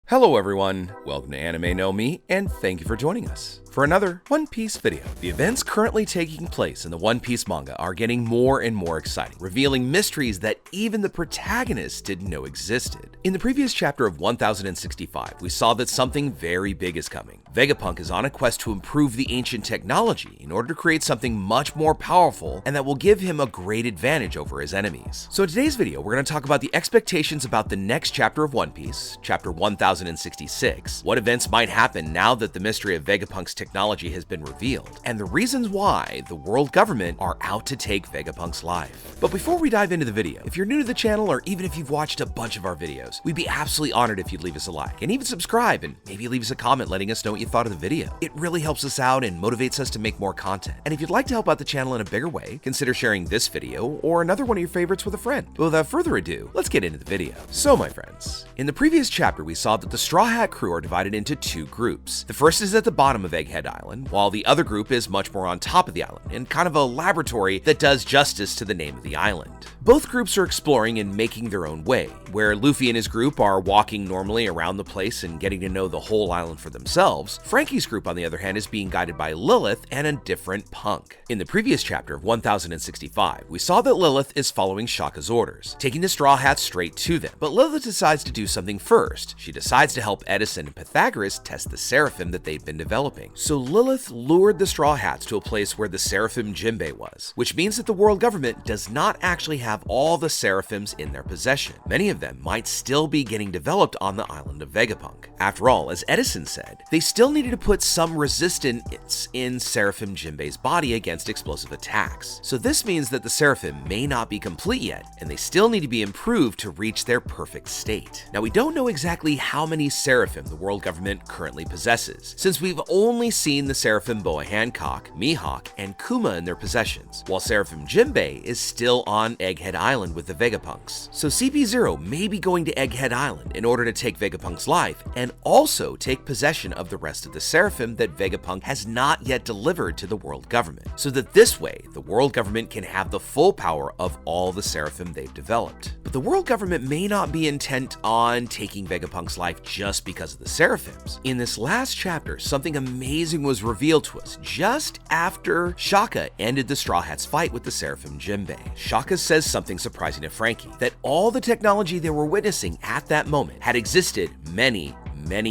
Hello everyone, welcome to Anime No Me, and thank you for joining us for another One Piece video. The events currently taking place in the One Piece manga are getting more and more exciting, revealing mysteries that even the protagonists didn't know existed. In the previous chapter of 1065, we saw that something very big is coming. Vegapunk is on a quest to improve the ancient technology in order to create something much more powerful and that will give him a great advantage over his enemies. So in today's video, we're going to talk about the expectations about the next chapter of One Piece, chapter 1066, what events might happen now that the mystery of Vegapunk's technology has been revealed, and the reasons why the world government are out to take Vegapunk's life. But before we dive into the video, if you're new to the channel or even if you've watched a bunch of our videos, we'd be absolutely honored if you'd leave us a like and even subscribe and maybe leave us a comment letting us know what you thought of the video. It really helps us out and motivates us to make more content. And if you'd like to help out the channel in a bigger way, consider sharing this video or another one of your favorites with a friend. But without further ado, let's get into the video. So my friends, in the previous chapter we saw that the Straw Hat crew are divided into two groups. The first is at the bottom of Egghead Island, while the other group is much more on top of the island, in kind of a laboratory that does justice to the name of the island. Both groups are exploring and making their own way, where Luffy and his group are walking normally around the place and getting to know the whole island for themselves. Frankie's group, on the other hand, is being guided by Lilith and a different punk. In the previous chapter of 1065, we saw that Lilith is following Shaka's orders, taking the Straw Hats straight to them. But Lilith decides to do something first. She decides to help Edison and Pythagoras test the seraphim that they've been developing. So Lilith lured the Straw Hats to a place where the seraphim Jinbei was, which means that the world government does not actually have all the seraphims in their possession. Many of them might still be getting developed on the island of Vegapunk. After all, as Edison said, they still needed to put some resistance in Seraphim Jinbei's body against explosive attacks. So this means that the seraphim may not be complete yet, and they still need to be improved to reach their perfect state. Now we don't know exactly how many seraphim the world government currently possesses, since we've only seen the seraphim Boa Hancock, Mihawk, and Kuma in their possessions, while Seraphim Jinbei is still on Egghead Island with the Vegapunks. So CP0 may be going to Egghead Island in order to take Vegapunk's life and also take possession of the rest of the seraphim that Vegapunk has not yet delivered to the world government, so that this way the world government can have the full power of all the seraphim they've developed. But the world government may not be intent on taking Vegapunk's life just because of the seraphims. In this last chapter, something amazing was revealed to us just after Shaka ended the Straw Hats fight with the seraphim Jinbei. Shaka says something surprising to Frankie, that all the technology they were witnessing at that moment had existed many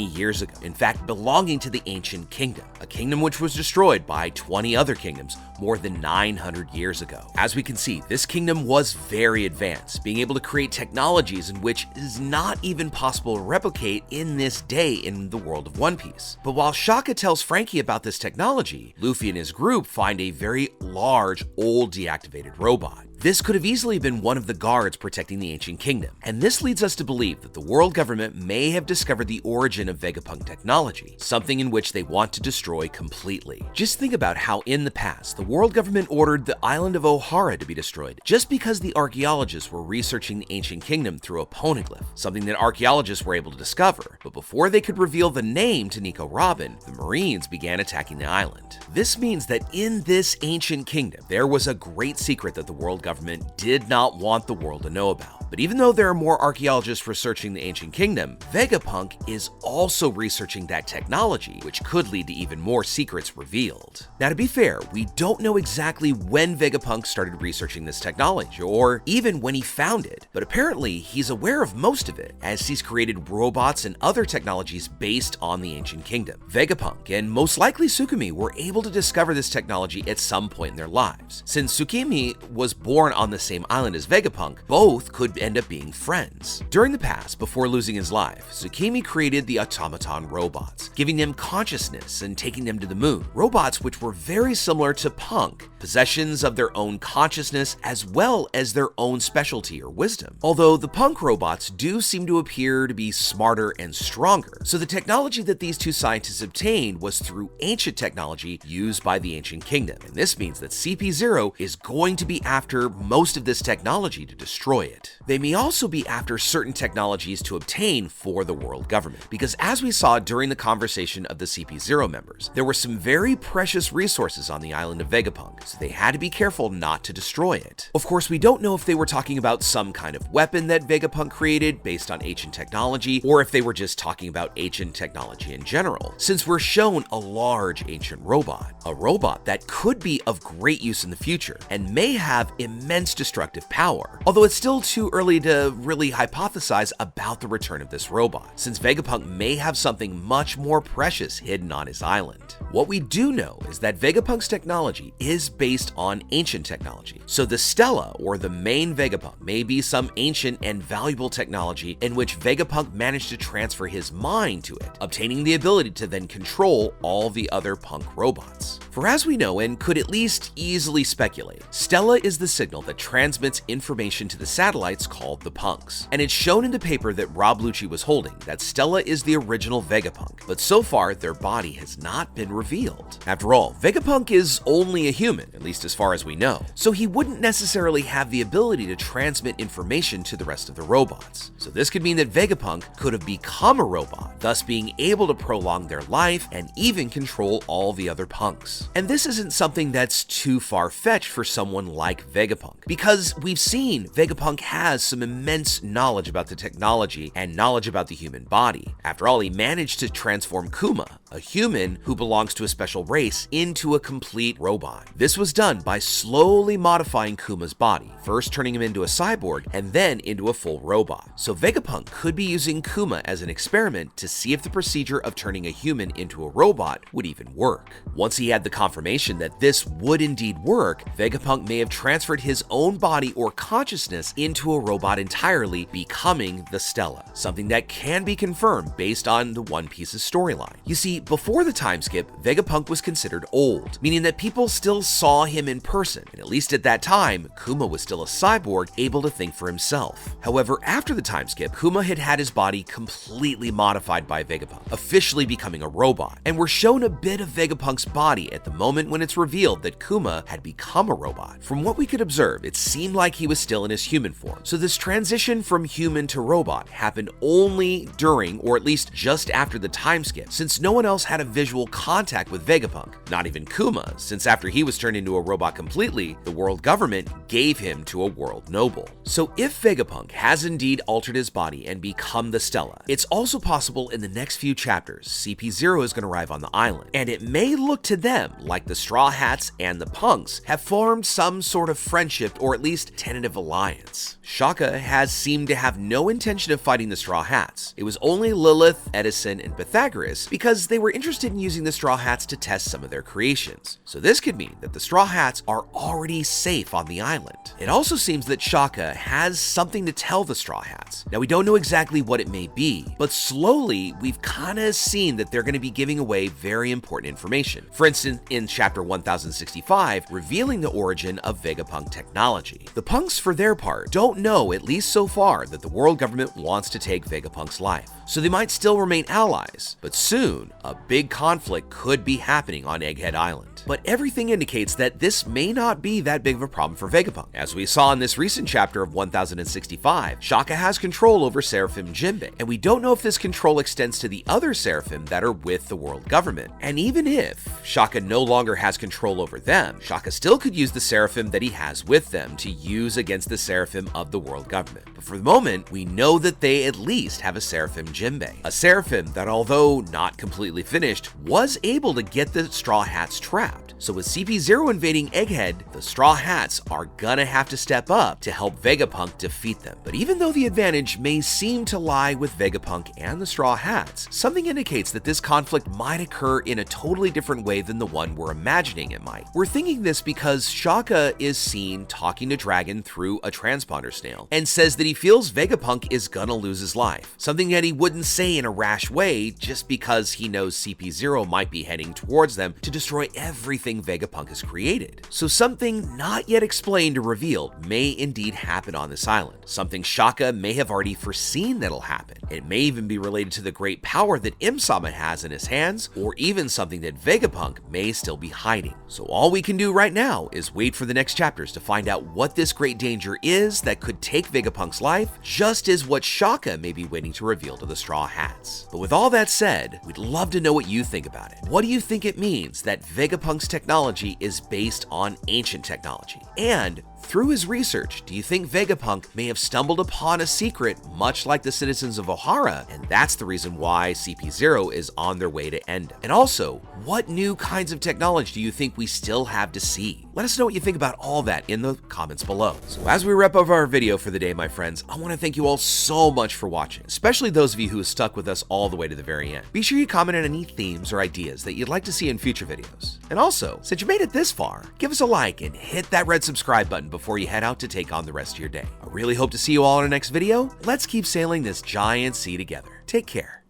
years ago, in fact belonging to the ancient kingdom, a kingdom which was destroyed by 20 other kingdoms more than 900 years ago. As we can see, this kingdom was very advanced, being able to create technologies in which is not even possible to replicate in this day in the world of One Piece. But while Shaka tells Frankie about this technology, Luffy and his group find a very large, old deactivated robot. This could have easily been one of the guards protecting the ancient kingdom, and this leads us to believe that the world government may have discovered the origin of Vegapunk technology, something in which they want to destroy completely. Just think about how in the past, the world government ordered the island of Ohara to be destroyed just because the archaeologists were researching the ancient kingdom through a poneglyph, something that archaeologists were able to discover. But before they could reveal the name to Nico Robin, the Marines began attacking the island. This means that in this ancient kingdom, there was a great secret that the world government did not want the world to know about. But even though there are more archaeologists researching the ancient kingdom, Vegapunk is also researching that technology, which could lead to even more secrets revealed. Now to be fair, we don't know exactly when Vegapunk started researching this technology, or even when he found it, but apparently he's aware of most of it, as he's created robots and other technologies based on the ancient kingdom. Vegapunk, and most likely Tsukumi, were able to discover this technology at some point in their lives. Since Tsukimi was born on the same island as Vegapunk, both could end up being friends. During the past, before losing his life, Tsukimi created the automaton robots, giving them consciousness and taking them to the moon. Robots which were very similar to Punk, possessions of their own consciousness as well as their own specialty or wisdom. Although the Punk robots do seem to appear to be smarter and stronger, so the technology that these two scientists obtained was through ancient technology used by the ancient kingdom, and this means that CP0 is going to be after most of this technology to destroy it. They may also be after certain technologies to obtain for the world government, because as we saw during the conversation of the CP0 members, there were some very precious resources on the island of Vegapunk, so they had to be careful not to destroy it. Of course, we don't know if they were talking about some kind of weapon that Vegapunk created based on ancient technology, or if they were just talking about ancient technology in general, since we're shown a large ancient robot, a robot that could be of great use in the future and may have immense destructive power, although it's still too early to really hypothesize about the return of this robot, since Vegapunk may have something much more precious hidden on his island. What we do know is that Vegapunk's technology is based on ancient technology, so the Stella, or the main Vegapunk, may be some ancient and valuable technology in which Vegapunk managed to transfer his mind to it, obtaining the ability to then control all the other punk robots. For as we know and could at least easily speculate, Stella is the signal that transmits information to the satellites called the punks, and it's shown in the paper that Rob Lucci was holding that Stella is the original Vegapunk, but so far their body has not been revealed. After all, Vegapunk is only a human, at least as far as we know, so he wouldn't necessarily have the ability to transmit information to the rest of the robots. So this could mean that Vegapunk could have become a robot, thus being able to prolong their life and even control all the other punks. And this isn't something that's too far-fetched for someone like Vegapunk, because we've seen Vegapunk has some immense knowledge about the technology and knowledge about the human body. After all, he managed to transform Kuma, a human who belongs to a special race, into a complete robot. This was done by slowly modifying Kuma's body, first turning him into a cyborg and then into a full robot. So Vegapunk could be using Kuma as an experiment to see if the procedure of turning a human into a robot would even work. Once he had the confirmation that this would indeed work, Vegapunk may have transferred his own body or consciousness into a robot entirely, becoming the Stella, something that can be confirmed based on the One Piece's storyline. You see, before the time skip, Vegapunk was considered old, meaning that people still saw him in person, and at least at that time, Kuma was still a cyborg able to think for himself. However, after the time skip, Kuma had had his body completely modified by Vegapunk, officially becoming a robot, and we're shown a bit of Vegapunk's body at the moment when it's revealed that Kuma had become a robot. From what we could observe, it seemed like he was still in his human form, so this transition from human to robot happened only during, or at least just after the time skip, since no one else had a visual contact with Vegapunk, not even Kuma, since after he was turned into a robot completely, the world government gave him to a world noble. So if Vegapunk has indeed altered his body and become the Stella, it's also possible in the next few chapters, CP0 is going to arrive on the island, and it may look to them like the Straw Hats and the punks have formed some sort of friendship or at least tentative alliance. Shaka has seemed to have no intention of fighting the Straw Hats. It was only Lilith, Edison, and Pythagoras because they were interested in using the Straw Hats to test some of their creations. So this could mean that the Straw Hats are already safe on the island. It also seems that Shaka has something to tell the Straw Hats. Now we don't know exactly what it may be, but slowly we've kind of seen that they're going to be giving away very important information. For instance, in chapter 1065, revealing the origin of Vegapunk technology. The punks, for their part, don't know, at least so far, that the world government wants to take Vegapunk's life, so they might still remain allies, but soon a big conflict could be happening on Egghead Island. But everything indicates that this may not be that big of a problem for Vegapunk. As we saw in this recent chapter of 1065, Shaka has control over Seraphim Jinbei, and we don't know if this control extends to the other Seraphim that are with the world government. And even if Shaka no longer has control over them, Shaka still could use the Seraphim that he has with them to use against the Seraphim of the world government. But for the moment, we know that they at least have a Seraphim Jinbei, a Seraphim that, although not completely finished, was able to get the Straw Hats trapped. So with CP0 invading Egghead, the Straw Hats are gonna have to step up to help Vegapunk defeat them. But even though the advantage may seem to lie with Vegapunk and the Straw Hats, something indicates that this conflict might occur in a totally different way than the one we're imagining it might. We're thinking this because Shaka is seen talking to Dragon through a transponder snail and says that he feels Vegapunk is gonna lose his life, something that he wouldn't say in a rash way just because he knows CP0 might be heading towards them to destroy everything Vegapunk has created. So something not yet explained or revealed may indeed happen on this island. Something Shaka may have already foreseen that'll happen. It may even be related to the great power that Im-sama has in his hands, or even something that Vegapunk may still be hiding. So all we can do right now is wait for the next chapters to find out what this great danger is that could take Vegapunk's life, just as what Shaka may be waiting to reveal to the Straw Hats. But with all that said, we'd love to know what you think about it. What do you think it means that Vegapunk's technology is based on ancient technology? And through his research, do you think Vegapunk may have stumbled upon a secret much like the citizens of Ohara, and that's the reason why CP0 is on their way to end him? And also, what new kinds of technology do you think we still have to see? Let us know what you think about all that in the comments below. So as we wrap up our video for the day, my friends, I want to thank you all so much for watching, especially those of you who have stuck with us all the way to the very end. Be sure you comment on any themes or ideas that you'd like to see in future videos. And also, since you made it this far, give us a like and hit that red subscribe button before you head out to take on the rest of your day. I really hope to see you all in our next video. Let's keep sailing this giant sea together. Take care.